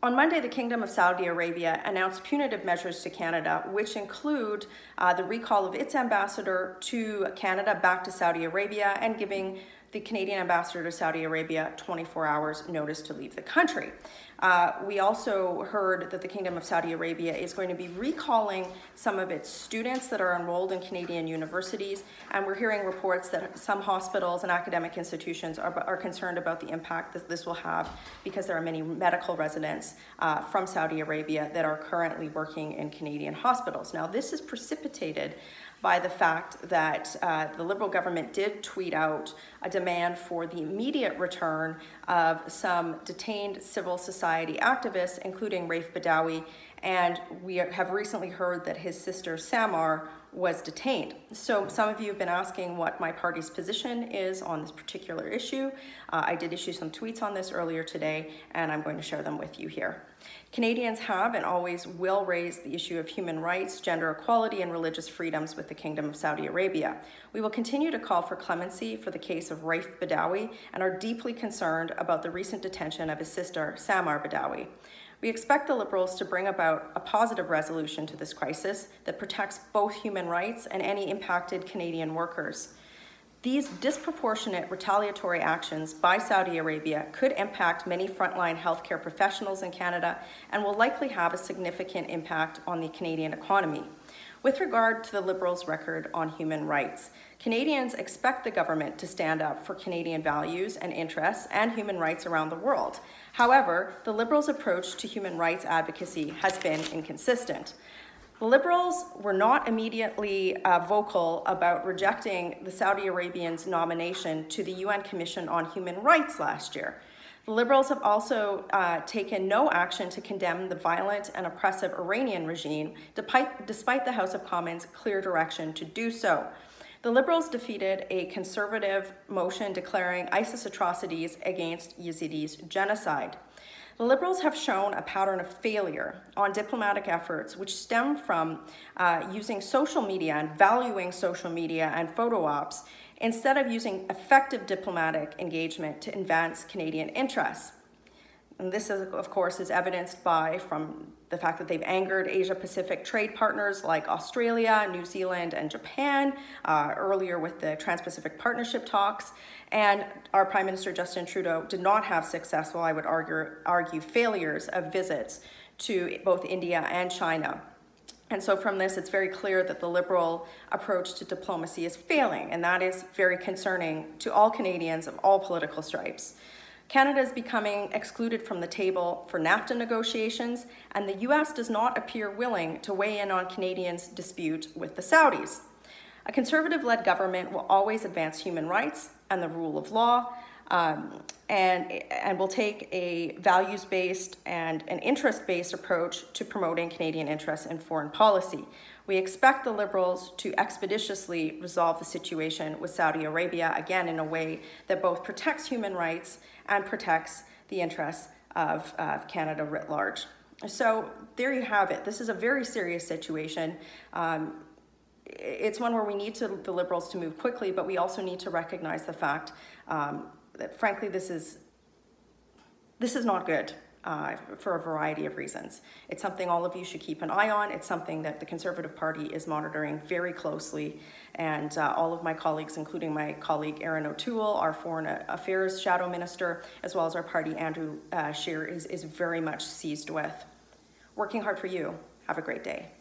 On Monday, the Kingdom of Saudi Arabia announced punitive measures to Canada, which include the recall of its ambassador to Canada back to Saudi Arabia and giving the Canadian ambassador to Saudi Arabia 24 hours notice to leave the country. We also heard that the Kingdom of Saudi Arabia is going to be recalling some of its students that are enrolled in Canadian universities, and we're hearing reports that some hospitals and academic institutions are concerned about the impact that this will have because there are many medical residents from Saudi Arabia that are currently working in Canadian hospitals. Now, this is precipitated by the fact that the Liberal government did tweet out a demand for the immediate return of some detained civil society activists, including Raif Badawi, and we have recently heard that his sister Samar was detained. So some of you have been asking what my party's position is on this particular issue. I did issue some tweets on this earlier today, and I'm going to share them with you here. Canadians have and always will raise the issue of human rights, gender equality, and religious freedoms with the Kingdom of Saudi Arabia. We will continue to call for clemency for the case of Raif Badawi and are deeply concerned about the recent detention of his sister, Samar Badawi. We expect the Liberals to bring about a positive resolution to this crisis that protects both human rights and any impacted Canadian workers. These disproportionate retaliatory actions by Saudi Arabia could impact many frontline healthcare professionals in Canada and will likely have a significant impact on the Canadian economy. With regard to the Liberals' record on human rights, Canadians expect the government to stand up for Canadian values and interests and human rights around the world. However, the Liberals' approach to human rights advocacy has been inconsistent. The Liberals were not immediately vocal about rejecting the Saudi Arabians' nomination to the UN Commission on Human Rights last year. The Liberals have also taken no action to condemn the violent and oppressive Iranian regime, despite the House of Commons' clear direction to do so. The Liberals defeated a Conservative motion declaring ISIS atrocities against Yazidis genocide. The Liberals have shown a pattern of failure on diplomatic efforts which stem from using social media and valuing social media and photo ops instead of using effective diplomatic engagement to advance Canadian interests. And this, of course, is evidenced from the fact that they've angered Asia-Pacific trade partners like Australia, New Zealand, and Japan, earlier with the Trans-Pacific Partnership talks. And our Prime Minister, Justin Trudeau, did not have successful, I would argue failures of visits to both India and China. And so from this, it's very clear that the Liberal approach to diplomacy is failing, and that is very concerning to all Canadians of all political stripes. Canada is becoming excluded from the table for NAFTA negotiations, and the US does not appear willing to weigh in on Canadians' dispute with the Saudis. A Conservative-led government will always advance human rights and the rule of law, and will take a values-based and an interest-based approach to promoting Canadian interests in foreign policy. We expect the Liberals to expeditiously resolve the situation with Saudi Arabia, again, in a way that both protects human rights and protects the interests of Canada writ large. So there you have it. This is a very serious situation. It's one where we need the Liberals to move quickly, but we also need to recognize the fact that, frankly, this is not good. For a variety of reasons. It's something all of you should keep an eye on. It's something that the Conservative Party is monitoring very closely, and all of my colleagues, including my colleague Erin O'Toole, our Foreign Affairs Shadow Minister, as well as our party Andrew Scheer, is very much seized with. Working hard for you. Have a great day.